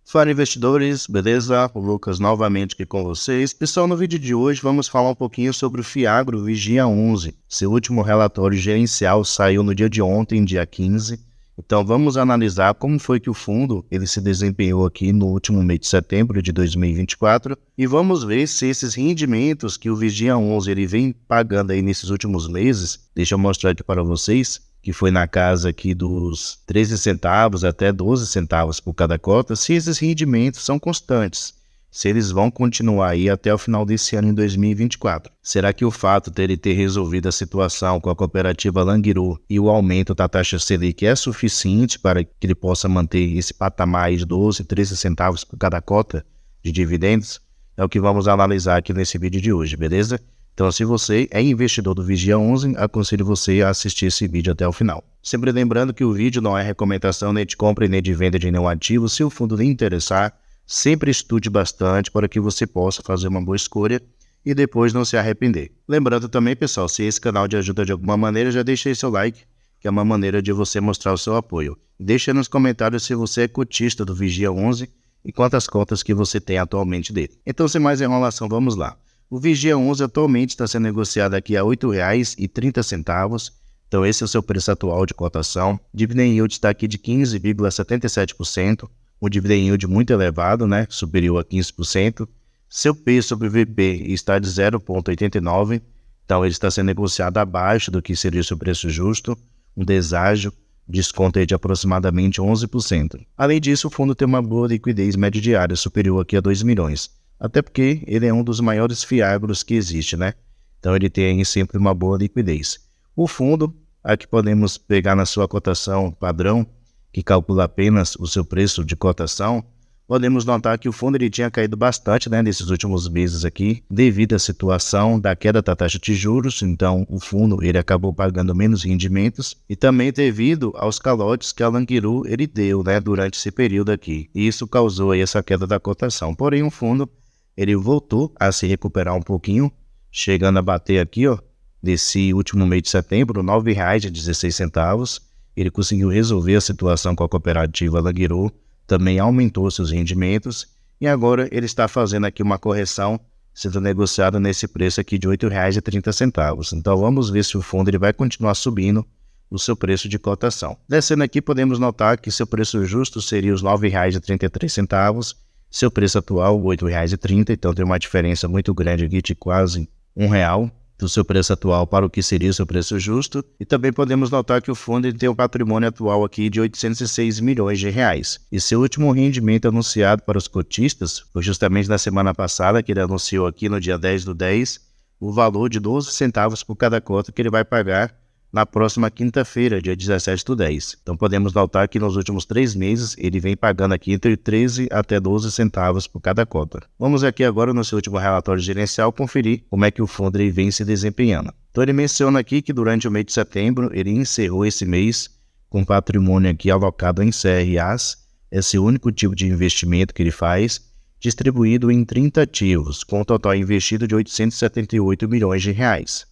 Fala investidores, beleza? O Lucas novamente aqui com vocês. Pessoal, no vídeo de hoje vamos falar um pouquinho sobre o Fiagro Vigia 11. Seu último relatório gerencial saiu no dia de ontem, dia 15. Então vamos analisar como foi que o fundo ele se desempenhou aqui no último mês de setembro de 2024 e vamos ver se esses rendimentos que o Vigia 11 ele vem pagando aí nesses últimos meses, deixa eu mostrar aqui para vocês, que foi na casa aqui dos 13 centavos até 12 centavos por cada cota, se esses rendimentos são constantes, se eles vão continuar aí até o final desse ano em 2024. Será que o fato de ele ter resolvido a situação com a cooperativa Languiru e o aumento da taxa Selic é suficiente para que ele possa manter esse patamar de 12, 13 centavos por cada cota de dividendos? É o que vamos analisar aqui nesse vídeo de hoje, beleza? Então, se você é investidor do Vigia 11, aconselho você a assistir esse vídeo até o final. Sempre lembrando que o vídeo não é recomendação nem de compra e nem de venda de nenhum ativo. Se o fundo lhe interessar, sempre estude bastante para que você possa fazer uma boa escolha e depois não se arrepender. Lembrando também, pessoal, se esse canal te ajuda de alguma maneira, já deixe aí seu like, que é uma maneira de você mostrar o seu apoio. Deixe nos comentários se você é cotista do Vigia 11 e quantas cotas que você tem atualmente dele. Então, sem mais enrolação, vamos lá. O Vigia 11 atualmente está sendo negociado aqui a R$ 8,30. Então esse é o seu preço atual de cotação. Dividend Yield está aqui de 15,77%. Um Dividend Yield muito elevado, né? Superior a 15%. Seu P sobre VP está de 0,89. Então ele está sendo negociado abaixo do que seria o seu preço justo. Um deságio, desconto aí de aproximadamente 11%. Além disso, o fundo tem uma boa liquidez média diária, superior aqui a 2 milhões. Até porque ele é um dos maiores fiagros que existe, né? Então ele tem sempre uma boa liquidez. O fundo, aqui podemos pegar na sua cotação padrão, que calcula apenas o seu preço de cotação, podemos notar que o fundo ele tinha caído bastante, né, nesses últimos meses aqui, devido à situação da queda da taxa de juros. Então o fundo ele acabou pagando menos rendimentos e também devido aos calotes que a Languiru ele deu, né, durante esse período aqui. E isso causou aí essa queda da cotação. Porém o fundo ele voltou a se recuperar um pouquinho, chegando a bater aqui, ó, desse último mês de setembro, R$ 9,16. Ele conseguiu resolver a situação com a cooperativa Languiru, também aumentou seus rendimentos e agora ele está fazendo aqui uma correção, sendo negociado nesse preço aqui de R$ 8,30. Então vamos ver se o fundo ele vai continuar subindo o seu preço de cotação. Descendo aqui podemos notar que seu preço justo seria os R$ 9,33. Seu preço atual, R$ 8,30, então tem uma diferença muito grande aqui de quase R$1 do seu preço atual para o que seria o seu preço justo. E também podemos notar que o fundo tem um patrimônio atual aqui de R$ 806 milhões. E seu último rendimento anunciado para os cotistas foi justamente na semana passada, que ele anunciou aqui no dia 10/10, o valor de 12 centavos por cada cota que ele vai pagar na próxima quinta-feira, dia 17/10. Então podemos notar que nos últimos 3 meses ele vem pagando aqui entre 13 até 12 centavos por cada cota. Vamos aqui agora no seu último relatório gerencial conferir como é que o fundo ele vem se desempenhando. Então ele menciona aqui que durante o mês de setembro ele encerrou esse mês com patrimônio aqui alocado em CRAs, esse único tipo de investimento que ele faz, distribuído em 30 ativos, com um total investido de R$ 878 milhões.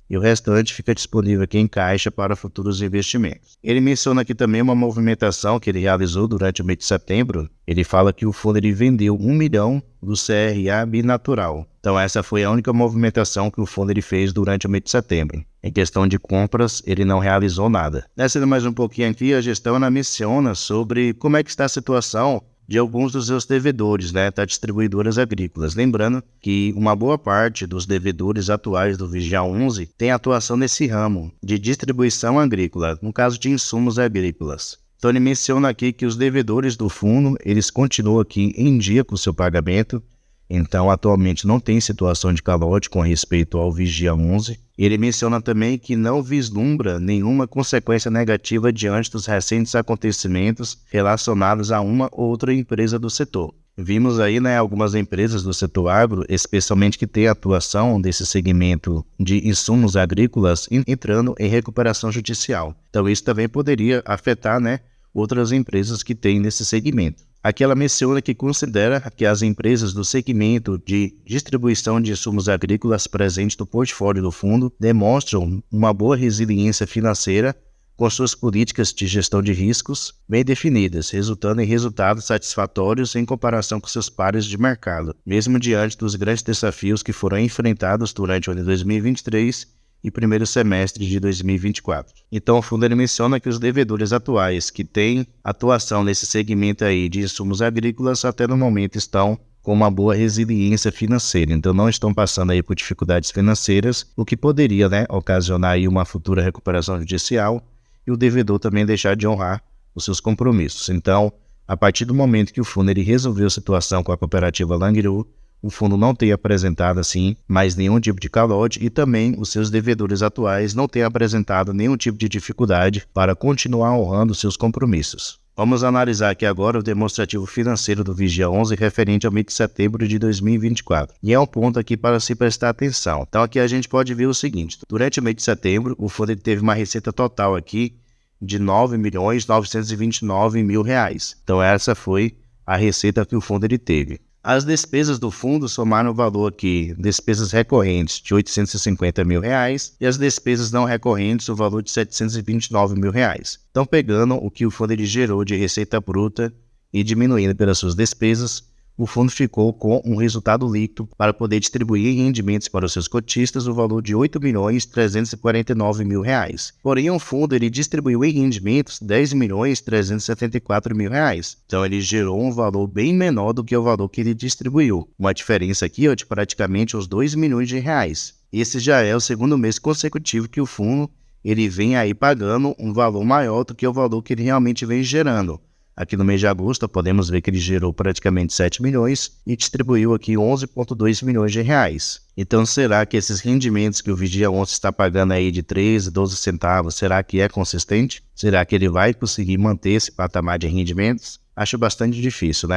E o restante fica disponível aqui em caixa para futuros investimentos. Ele menciona aqui também uma movimentação que ele realizou durante o mês de setembro. Ele fala que o fundo ele vendeu 1 milhão do CRA binatural. Então essa foi a única movimentação que o fundo ele fez durante o mês de setembro. Em questão de compras, ele não realizou nada. Descendo mais um pouquinho aqui, a gestão ela menciona sobre como é que está a situação de alguns dos seus devedores, né, das distribuidoras agrícolas. Lembrando que uma boa parte dos devedores atuais do Vigia 11 tem atuação nesse ramo de distribuição agrícola, no caso de insumos agrícolas. Então ele menciona aqui que os devedores do fundo, eles continuam aqui em dia com o seu pagamento. Então, atualmente não tem situação de calote com respeito ao Vigia 11. Ele menciona também que não vislumbra nenhuma consequência negativa diante dos recentes acontecimentos relacionados a uma ou outra empresa do setor. Vimos aí, né, algumas empresas do setor agro, especialmente que têm atuação desse segmento de insumos agrícolas, entrando em recuperação judicial. Então, isso também poderia afetar, né, outras empresas que têm nesse segmento. Aqui ela menciona que considera que as empresas do segmento de distribuição de insumos agrícolas presentes no portfólio do fundo demonstram uma boa resiliência financeira com suas políticas de gestão de riscos bem definidas, resultando em resultados satisfatórios em comparação com seus pares de mercado, mesmo diante dos grandes desafios que foram enfrentados durante o ano de 2023 e primeiro semestre de 2024. Então, o fundo ele menciona que os devedores atuais que têm atuação nesse segmento aí de insumos agrícolas até no momento estão com uma boa resiliência financeira, então não estão passando aí por dificuldades financeiras, o que poderia, ocasionar aí uma futura recuperação judicial e o devedor também deixar de honrar os seus compromissos. Então, a partir do momento que o fundo ele resolveu a situação com a cooperativa Langiru, o fundo não tem apresentado assim mais nenhum tipo de calote e também os seus devedores atuais não têm apresentado nenhum tipo de dificuldade para continuar honrando seus compromissos. Vamos analisar aqui agora o demonstrativo financeiro do Vigia 11 referente ao mês de setembro de 2024. E é um ponto aqui para se prestar atenção. Então aqui a gente pode ver o seguinte: durante o mês de setembro, o fundo teve uma receita total aqui de R$ 9.929.000. Então essa foi a receita que o fundo teve. As despesas do fundo somaram o valor aqui, despesas recorrentes de R$ 850.000 e as despesas não recorrentes o valor de R$ 729.000. Então, pegando o que o fundo gerou de receita bruta e diminuindo pelas suas despesas, o fundo ficou com um resultado líquido para poder distribuir em rendimentos para os seus cotistas o valor de R$ 8.349.000. Porém, o fundo distribuiu em rendimentos R$ 10.374.000. Então, ele gerou um valor bem menor do que o valor que ele distribuiu. Uma diferença aqui de praticamente uns R$ 2 milhões. Esse já é o segundo mês consecutivo que o fundo vem aí pagando um valor maior do que o valor que ele realmente vem gerando. Aqui no mês de agosto, podemos ver que ele gerou praticamente 7 milhões e distribuiu aqui 11,2 milhões de reais. Então, será que esses rendimentos que o Vigia 11 está pagando aí de 13, 12 centavos, será que é consistente? Será que ele vai conseguir manter esse patamar de rendimentos? Acho bastante difícil,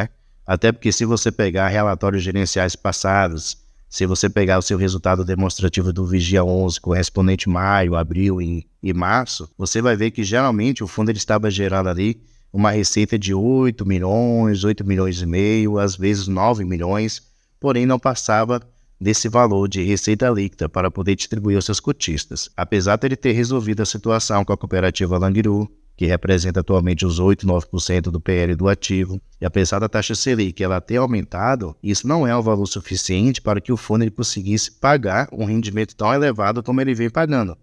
Até porque se você pegar relatórios gerenciais passados, se você pegar o seu resultado demonstrativo do Vigia 11 correspondente maio, abril e março, você vai ver que geralmente o fundo estava gerando ali uma receita de 8 milhões, 8 milhões e meio, às vezes 9 milhões, porém não passava desse valor de receita líquida para poder distribuir aos seus cotistas. Apesar de ele ter resolvido a situação com a cooperativa Langiru, que representa atualmente os 8, 9% do PL do ativo, e apesar da taxa Selic ela ter aumentado, isso não é um valor suficiente para que o fundo conseguisse pagar um rendimento tão elevado como ele vem pagando,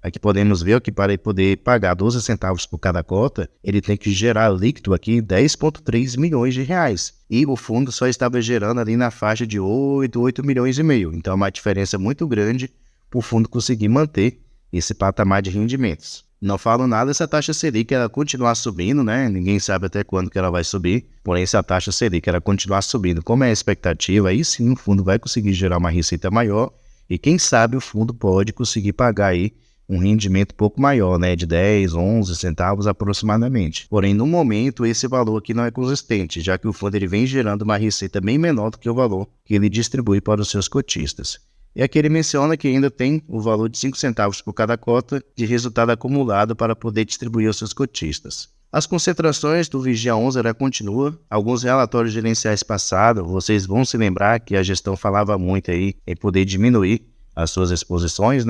Aqui podemos ver que para ele poder pagar 12 centavos por cada cota, ele tem que gerar líquido aqui 10,3 milhões de reais. E o fundo só estava gerando ali na faixa de 8 milhões e meio. Então é uma diferença muito grande para o fundo conseguir manter esse patamar de rendimentos. Não falo nada se a taxa Selic ela continuar subindo, Ninguém sabe até quando que ela vai subir. Porém, se a taxa Selic ela continuar subindo, como é a expectativa, aí sim o fundo vai conseguir gerar uma receita maior. E quem sabe o fundo pode conseguir pagar aí um rendimento um pouco maior, de 10, 11 centavos aproximadamente. Porém, no momento, esse valor aqui não é consistente, já que o fundo vem gerando uma receita bem menor do que o valor que ele distribui para os seus cotistas. E aqui ele menciona que ainda tem o valor de 5 centavos por cada cota de resultado acumulado para poder distribuir aos seus cotistas. As concentrações do Vigia 11 continuam. Alguns relatórios gerenciais passados, vocês vão se lembrar que a gestão falava muito aí em poder diminuir as suas exposições,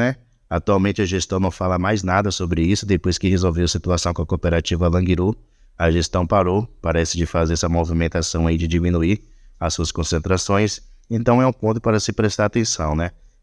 Atualmente a gestão não fala mais nada sobre isso, depois que resolveu a situação com a cooperativa Langiru, a gestão parou, parece de fazer essa movimentação aí de diminuir as suas concentrações, então é um ponto para se prestar atenção,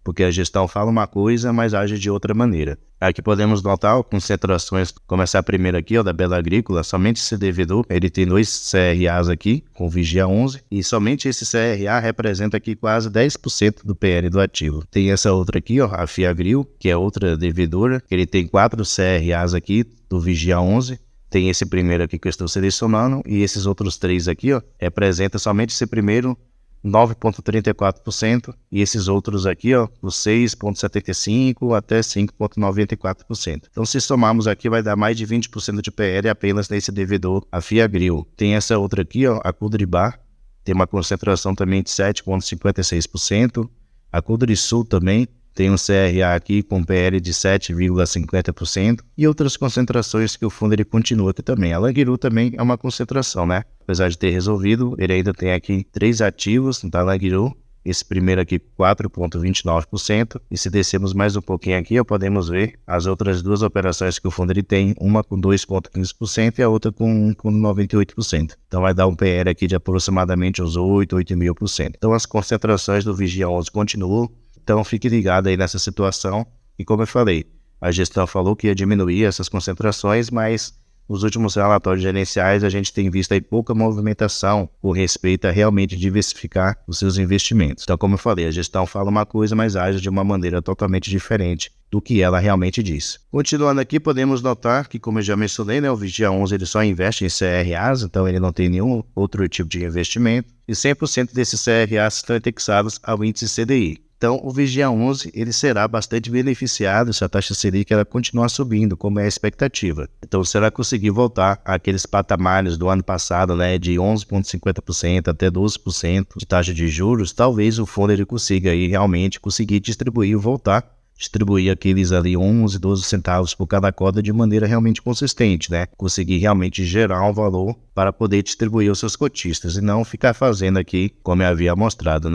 Porque a gestão fala uma coisa, mas age de outra maneira. Aqui podemos notar concentrações, começar primeiro aqui, da Bela Agrícola, somente esse devedor, ele tem 2 CRAs aqui, com Vigia 11, e somente esse CRA representa aqui quase 10% do PL do ativo. Tem essa outra aqui, a Fiagril, que é outra devedora, ele tem 4 CRAs aqui, do Vigia 11, tem esse primeiro aqui que eu estou selecionando, e esses outros 3 aqui, representa somente esse primeiro 9,34% e esses outros aqui, os 6,75% até 5,94%. Então, se somarmos aqui, vai dar mais de 20% de PL apenas nesse devedor, a Fiagril. Tem essa outra aqui, a Cudribar, tem uma concentração também de 7,56%. A Cudrisul também tem um CRA aqui com PL de 7,50% e outras concentrações que o fundo continua aqui também. A Langiru também é uma concentração, Apesar de ter resolvido, ele ainda tem aqui 3 ativos da Langiru esse primeiro aqui 4,29%, e se descermos mais um pouquinho aqui, podemos ver as outras duas operações que o fundo ele tem, uma com 2,15% e a outra com 98%. Então vai dar um PL aqui de aproximadamente uns 8,5%. Então as concentrações do Vigia 11 continuam, então fique ligado aí nessa situação, e como eu falei, a gestão falou que ia diminuir essas concentrações, mas nos últimos relatórios gerenciais, a gente tem visto aí pouca movimentação com respeito a realmente diversificar os seus investimentos. Então, como eu falei, a gestão fala uma coisa, mas age de uma maneira totalmente diferente do que ela realmente diz. Continuando aqui, podemos notar que, como eu já mencionei, o Vigia 11 ele só investe em CRAs, então ele não tem nenhum outro tipo de investimento, e 100% desses CRAs estão indexados ao índice CDI. Então, o Vigia 11 ele será bastante beneficiado se a taxa Selic ela continuar subindo, como é a expectativa. Então, se ela conseguir voltar àqueles patamares do ano passado, de 11,50% até 12% de taxa de juros, talvez o fundo ele consiga aí realmente conseguir distribuir aqueles ali 11, 12 centavos por cada cota de maneira realmente consistente, Conseguir realmente gerar um valor para poder distribuir aos seus cotistas e não ficar fazendo aqui, como eu havia mostrado,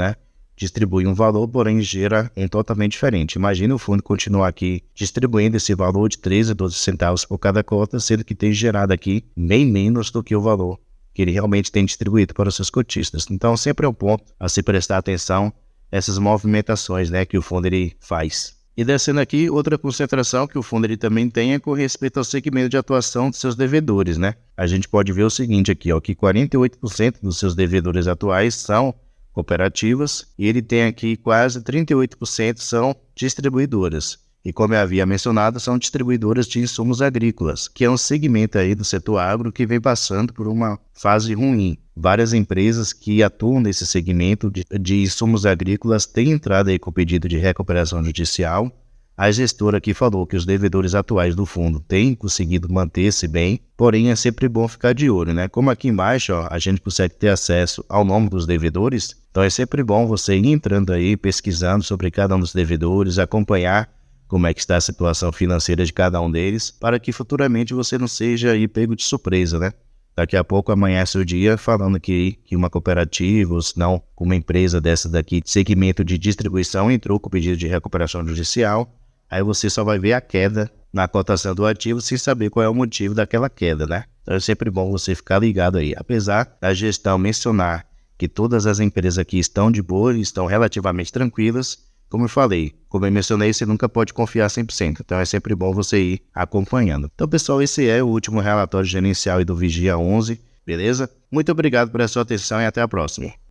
distribui um valor, porém gera um totalmente diferente. Imagina o fundo continuar aqui distribuindo esse valor de 13, 12 centavos por cada cota, sendo que tem gerado aqui bem menos do que o valor que ele realmente tem distribuído para os seus cotistas. Então sempre é um ponto a se prestar atenção essas movimentações que o fundo ele faz. E descendo aqui, outra concentração que o fundo ele também tem é com respeito ao segmento de atuação de seus devedores. A gente pode ver o seguinte aqui, que 48% dos seus devedores atuais são cooperativas, e ele tem aqui quase 38% são distribuidoras. E como eu havia mencionado, são distribuidoras de insumos agrícolas, que é um segmento aí do setor agro que vem passando por uma fase ruim. Várias empresas que atuam nesse segmento de insumos agrícolas têm entrado aí com pedido de recuperação judicial. A gestora aqui falou que os devedores atuais do fundo têm conseguido manter-se bem, porém é sempre bom ficar de olho, Como aqui embaixo a gente consegue ter acesso ao nome dos devedores, então é sempre bom você ir entrando aí, pesquisando sobre cada um dos devedores, acompanhar como é que está a situação financeira de cada um deles, para que futuramente você não seja aí pego de surpresa, Daqui a pouco amanhece o dia falando que uma cooperativa, ou se não, uma empresa dessa daqui, segmento de distribuição, entrou com pedido de recuperação judicial. Aí você só vai ver a queda na cotação do ativo sem saber qual é o motivo daquela queda, Então é sempre bom você ficar ligado aí. Apesar da gestão mencionar que todas as empresas aqui estão de boa e estão relativamente tranquilas, como eu mencionei, você nunca pode confiar 100%. Então é sempre bom você ir acompanhando. Então, pessoal, esse é o último relatório gerencial do Vigia 11, beleza? Muito obrigado pela sua atenção e até a próxima.